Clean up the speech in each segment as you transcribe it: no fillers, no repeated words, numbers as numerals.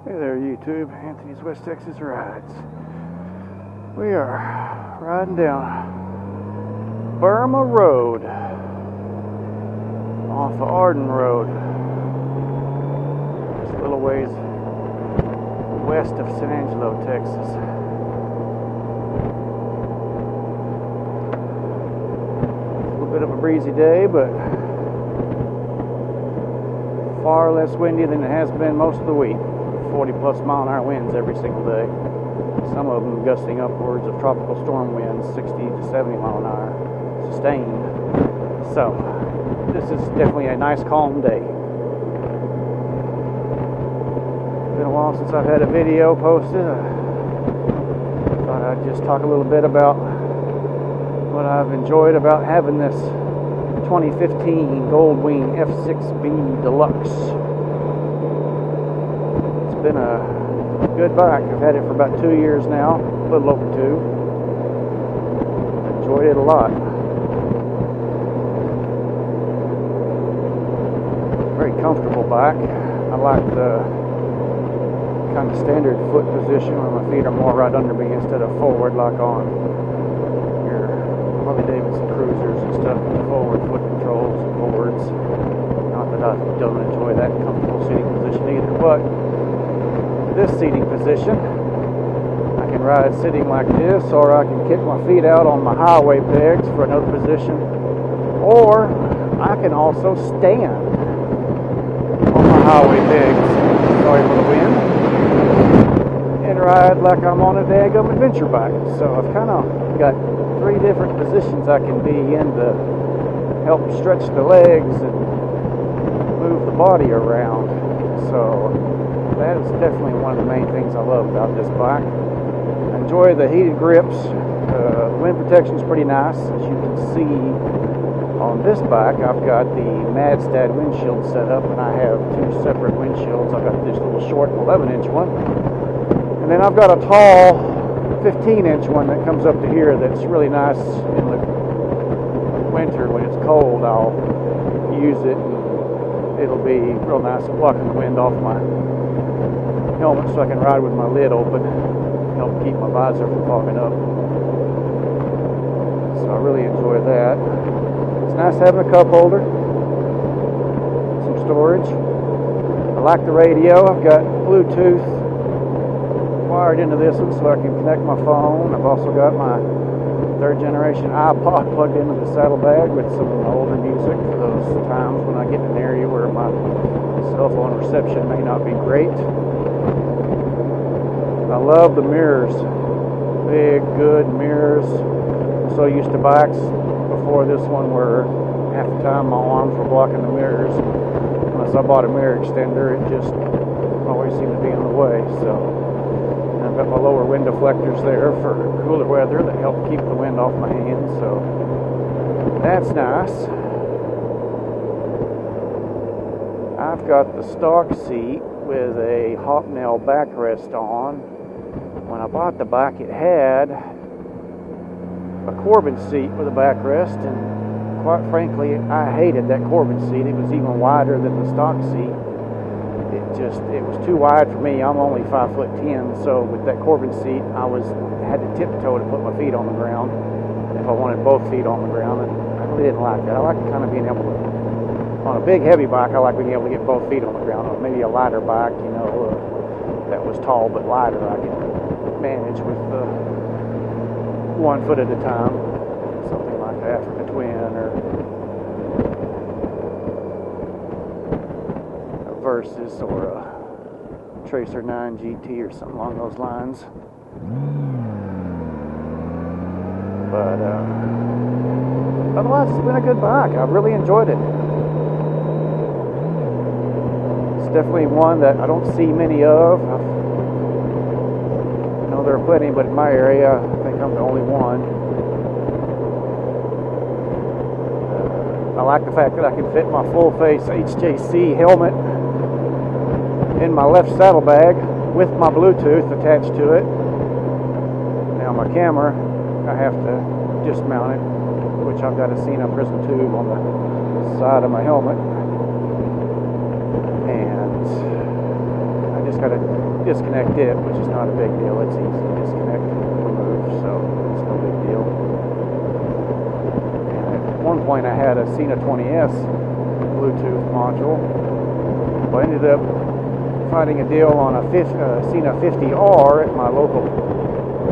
Hey there, YouTube. Anthony's West Texas Rides. We are riding down Burma Road off of Arden Road. Just a little ways west of San Angelo, Texas. A little bit of a breezy day, but far less windy than it has been most of the week. 40 plus mile an hour winds every single day. Some of them gusting upwards of tropical storm winds, 60 to 70 mile an hour sustained. So this is definitely a nice calm day. It's been a while since I've had a video posted. I thought I'd just talk a little bit about what I've enjoyed about having this 2015 Goldwing F6B Deluxe. Been a good bike. I've had it for about 2 years now, a little over 2. Enjoyed it a lot. Very comfortable bike. I like the kind of standard foot position where my feet are more right under me instead of forward like on your Harley Davidson cruisers and stuff with forward foot controls and boards. Not that I don't enjoy that comfortable seating position either, but this seating position, I can ride sitting like this, or I can kick my feet out on my highway pegs for another position, or I can also stand on my highway pegs, sorry for the wind, and ride like I'm on a daggum adventure bike. So I've kind of got 3 different positions I can be in to help stretch the legs and move the body around. So that is definitely one of the main things I love about this bike. I enjoy the heated grips. The wind protection is pretty nice. As you can see on this bike, I've got the Madstad windshield set up, and I have 2 separate windshields. I've got this little short 11-inch one, and then I've got a tall 15-inch one that comes up to here that's really nice in the winter when it's cold. I'll use it, and it'll be real nice blocking the wind off my helmet so I can ride with my lid open, help keep my visor from fogging up. So I really enjoy that. It's nice having a cup holder, some storage. I like the radio. I've got Bluetooth wired into this one so I can connect my phone. I've also got my 3rd generation iPod plugged into the saddlebag with some older music for those times when I get in an area where my cell phone reception may not be great. I love the mirrors. Big, good mirrors. I'm so used to bikes before this one where half the time my arms were blocking the mirrors. Unless I bought a mirror extender, it just always seemed to be in the way. So I've got my lower wind deflectors there for cooler weather that help keep the wind off my hands. So that's nice. I've got the stock seat with a hobnail backrest on. When I bought the bike, it had a Corbin seat with a backrest, and quite frankly, I hated that Corbin seat. It was even wider than the stock seat. It was too wide for me. I'm only 5'10", so with that Corbin seat, I had to tiptoe to put my feet on the ground if I wanted both feet on the ground, and I really didn't like that. I like kind of being able to, on a big heavy bike, I like being able to get both feet on the ground. On maybe a lighter bike, that was tall but lighter, I could manage with 1 foot at a time, something like the Africa Twin or a Versus or a Tracer 9 GT or something along those lines. But otherwise, it's been a good bike. I've really enjoyed it. It's definitely one that I don't see many of. I know there are plenty, but in my area, I think I'm the only one. I like the fact that I can fit my full-face HJC helmet in my left saddlebag with my Bluetooth attached to it. Now my camera, I have to dismount it, which I've got a Cena prism tube on the side of my helmet. And I just just got to disconnect it, which is not a big deal. It's easy to disconnect and remove, so it's no big deal. And at one point I had a Cena 20S Bluetooth module, but I ended up finding a deal on a Cena 50R at my local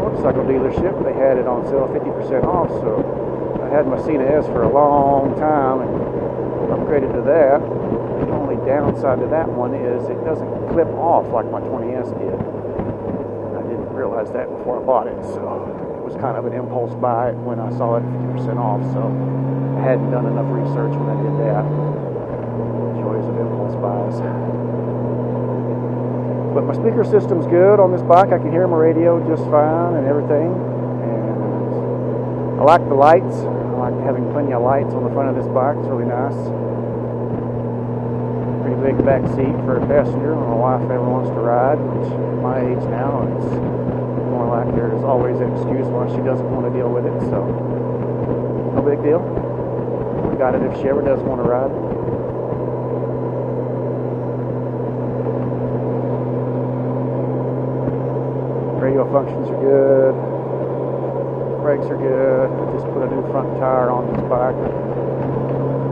motorcycle dealership. They had it on sale 50% off, so I had my Cena S for a long time and upgraded to that. The only downside to that one is it doesn't clip off like my 20S did. I didn't realize that before I bought it, so it was kind of an impulse buy when I saw it 50% off, so I hadn't done enough research when I did that. Joys of impulse buys. But my speaker system's good on this bike. I can hear my radio just fine and everything. And I like the lights. I like having plenty of lights on the front of this bike. It's really nice. Pretty big back seat for a passenger when my wife ever wants to ride, which at my age now, it's more like there's always an excuse why she doesn't want to deal with it. So, no big deal. We got it if she ever does want to ride. Radio functions are good, brakes are good. I just put a new front tire on this bike.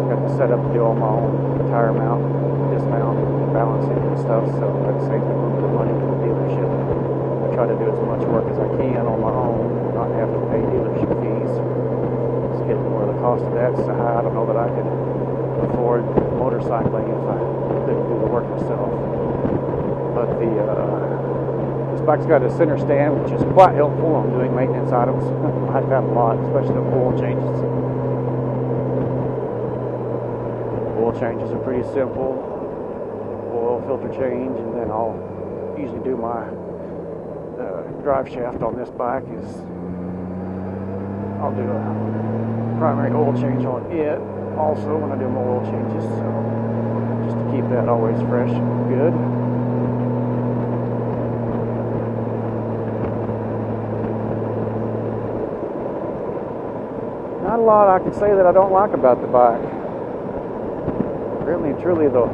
Got the setup to do all my own tire mount, dismount, balancing and stuff, so that saves me a little bit of money for the dealership. I try to do as much work as I can on my own, not have to pay dealership fees. It's getting where the cost of that's so high. I don't know that I could afford motorcycling if I couldn't do the work myself. But this bike's got a center stand, which is quite helpful on doing maintenance items. I like that a lot, especially the oil changes. Oil changes are pretty simple. Oil filter change, and then I'll usually do my drive shaft on this bike is I'll do a primary oil change on it also when I do my oil changes, so just to keep that always fresh and good. Not a lot I can say that I don't like about the bike. Really and truly, the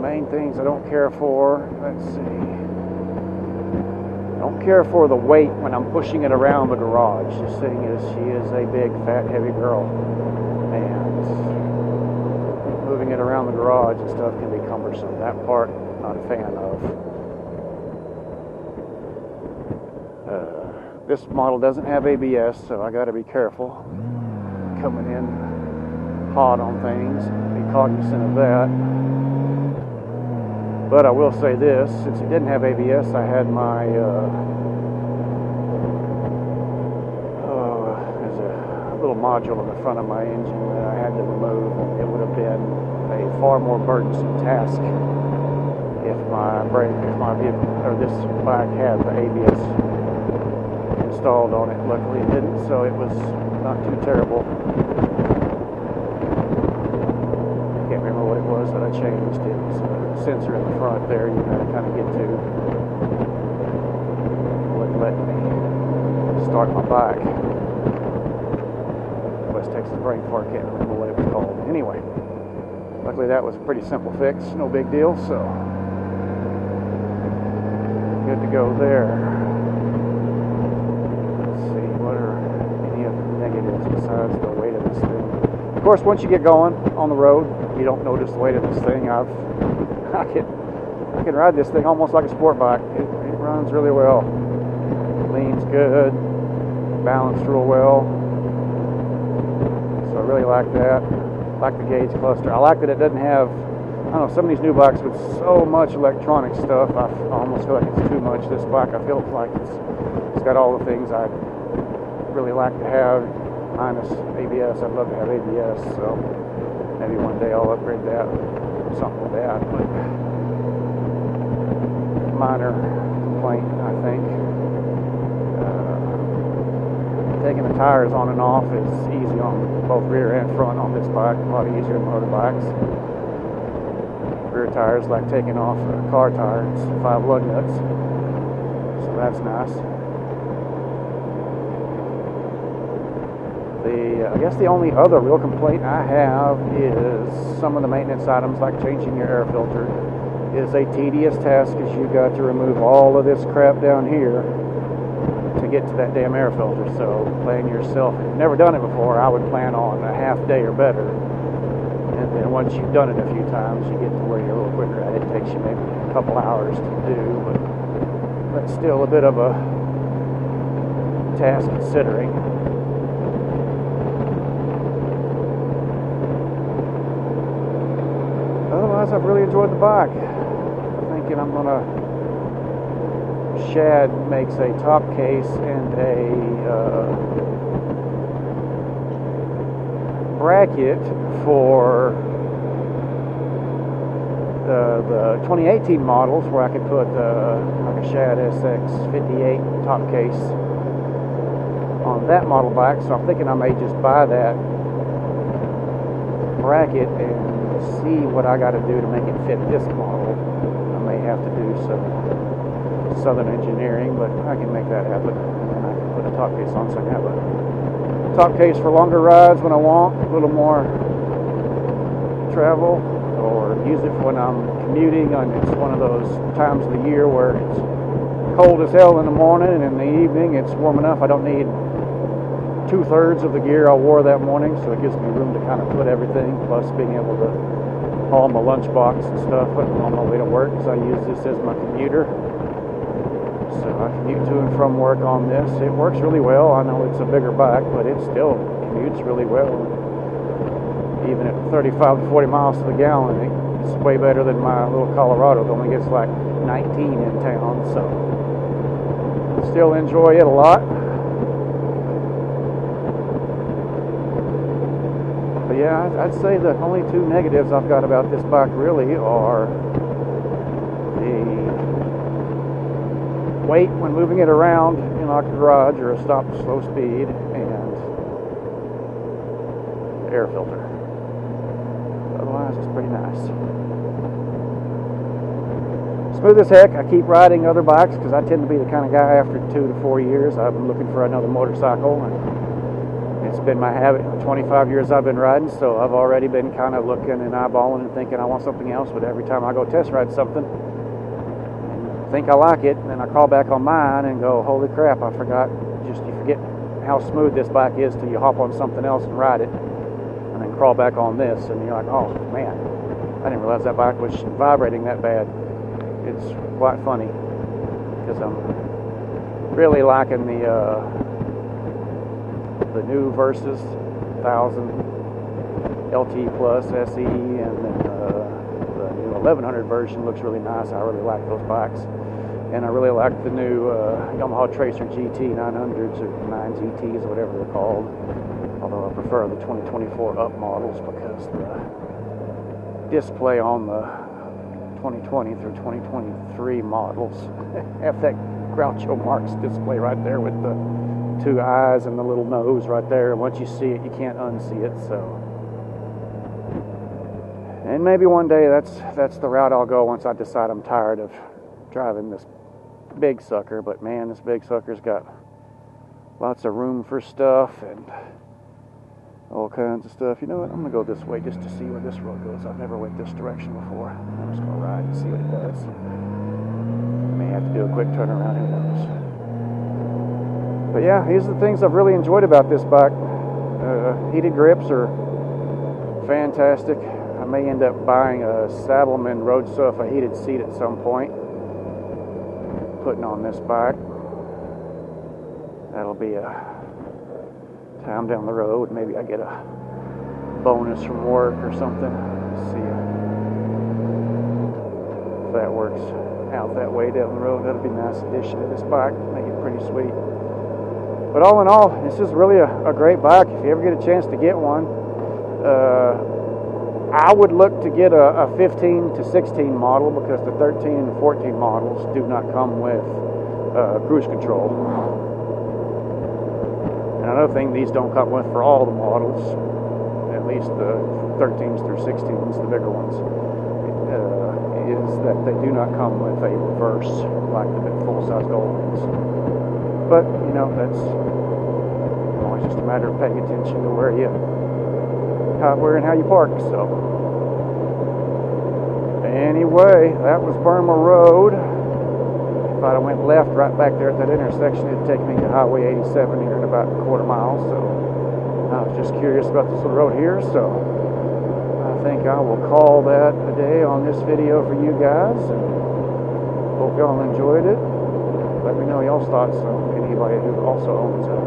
main things I don't care for, let's see. I don't care for the weight when I'm pushing it around the garage. This thing is, she is a big, fat, heavy girl. And moving it around the garage and stuff can be cumbersome. That part, not a fan of. This model doesn't have ABS, so I got to be careful coming in hot on things, be cognizant of that. But I will say this, since it didn't have ABS, I had my there's a little module in the front of my engine that I had to remove, and it would have been a far more burdensome task if my vehicle or this bike had the ABS installed on it. Luckily it didn't, so it was not too terrible. Can't remember what it was that I changed. It was a sensor in the front there you gotta kind of get to. Wouldn't let me start my bike. West Texas brain fart, can't remember what it was called. Anyway, luckily that was a pretty simple fix, no big deal, so good to go there. Besides the weight of this thing. Of course, once you get going on the road, you don't notice the weight of this thing. I can ride this thing almost like a sport bike. It runs really well. Leans good, balanced real well. So I really like that. I like the gauge cluster. I like that it doesn't have, I don't know, some of these new bikes with so much electronic stuff, I almost feel like it's too much. This bike, I feel like it's got all the things I really like to have. Minus ABS, I'd love to have ABS, so maybe one day I'll upgrade that or something with that, but minor complaint, I think. Taking the tires on and off is easy on both rear and front on this bike, a lot easier than other bikes. Rear tires like taking off a car tire, it's 5 lug nuts, so that's nice. I guess the only other real complaint I have is some of the maintenance items like changing your air filter. is a tedious task, as you got to remove all of this crap down here to get to that damn air filter. So plan yourself, if you've never done it before, I would plan on a half day or better. And then once you've done it a few times, you get to where you're a little quicker at it. It takes you maybe a couple hours to do, but still a bit of a task considering. Otherwise, I've really enjoyed the bike. I'm thinking I'm gonna. Shad makes a top case and a bracket for the 2018 models, where I could put like a Shad SX58 top case on that model bike. So I'm thinking I may just buy that bracket and see what I got to do to make it fit this model. I may have to do some Southern engineering, but I can make that happen, and then I can put a top case on, so I can have a top case for longer rides when I want a little more travel, or use it when I'm commuting. And it's one of those times of the year where it's cold as hell in the morning, and in the evening it's warm enough I don't need 2/3 of the gear I wore that morning, so it gives me room to kind of put everything, plus being able to haul my lunchbox and stuff on my way to work, because I use this as my commuter. So I commute to and from work on this. It works really well. I know it's a bigger bike, but it still commutes really well. Even at 35 to 40 miles to the gallon, it's way better than my little Colorado that only gets like 19 in town. So still enjoy it a lot. But yeah, I'd say the only two negatives I've got about this bike really are the weight when moving it around in like a garage or a stop slow speed, and the air filter. Otherwise, it's pretty nice. Smooth as heck. I keep riding other bikes because I tend to be the kind of guy after 2 to 4 years I've been looking for another motorcycle, and it's been my habit. 25 years I've been riding, so I've already been kind of looking and eyeballing and thinking I want something else. But every time I go test ride something, think I like it, and then I call back on mine and go, holy crap, I forgot. You forget how smooth this bike is till you hop on something else and ride it, and then crawl back on this, and you're like, oh man, I didn't realize that bike was vibrating that bad. It's quite funny, because I'm really liking the new Versus 1000 LT Plus SE, and then the new 1100 version looks really nice. I really like those bikes. And I really like the new Yamaha Tracer GT 900s or 9GTs or whatever they're called. Although I prefer the 2024 up models, because the display on the 2020 through 2023 models have that Groucho Marx display right there with the two eyes and the little nose right there. And once you see it, you can't unsee it. So, and maybe one day that's the route I'll go once I decide I'm tired of driving this big sucker. But man, this big sucker's got lots of room for stuff and all kinds of stuff. You know what? I'm gonna go this way just to see where this road goes. I've never went this direction before. I'm just gonna ride and see what it does. May have to do a quick turnaround, who knows. But yeah, these are the things I've really enjoyed about this bike. Heated grips are fantastic. I may end up buying a Saddlemen Road Stuff, a heated seat at some point, putting on this bike. That'll be a time down the road. Maybe I get a bonus from work or something. See if that works out that way down the road. That'll be a nice addition to this bike. Make it pretty sweet. But all in all, this is really a great bike. If you ever get a chance to get one, I would look to get a 15 to 16 model, because the 13 and 14 models do not come with cruise control. And another thing these don't come with for all the models, at least the 13s through 16s, the bigger ones, is that they do not come with a reverse like the full-size Goldwings. But, you know, that's always just a matter of paying attention to where and how you park. So, Anyway, that was Burma Road. If I'd have went left right back there at that intersection, it'd take me to Highway 87 here in about a quarter mile. So I was just curious about this little road here, so I think I will call that a day on this video for you guys, and hope y'all enjoyed it. Let me know y'all's thoughts on anybody who also owns a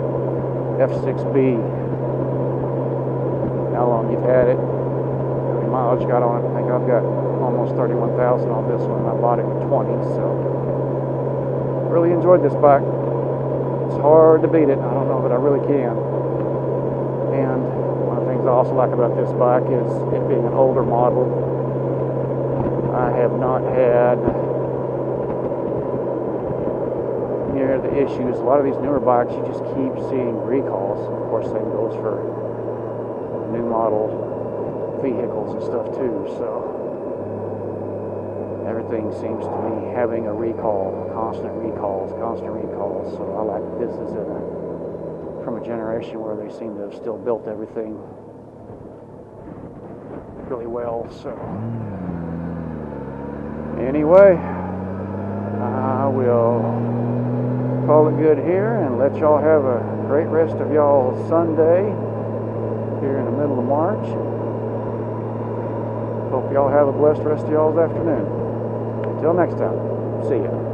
F6B. How long you've had it, how many miles you got on it. I think I've got almost 31,000 on this one. I bought it at 20, so really enjoyed this bike. It's hard to beat it. I don't know that I really can. And one of the things I also like about this bike is it being an older model. I have not had near the issues. A lot of these newer bikes, you just keep seeing recalls. Of course, same goes for new model vehicles and stuff too. So everything seems to be having a recall, constant recalls. So I like that this is from a generation where they seem to have still built everything really well. So anyway, I will call it good here and let y'all have a great rest of y'all's Sunday here in the middle of March. Hope y'all have a blessed rest of y'all's afternoon. Until next time, see ya.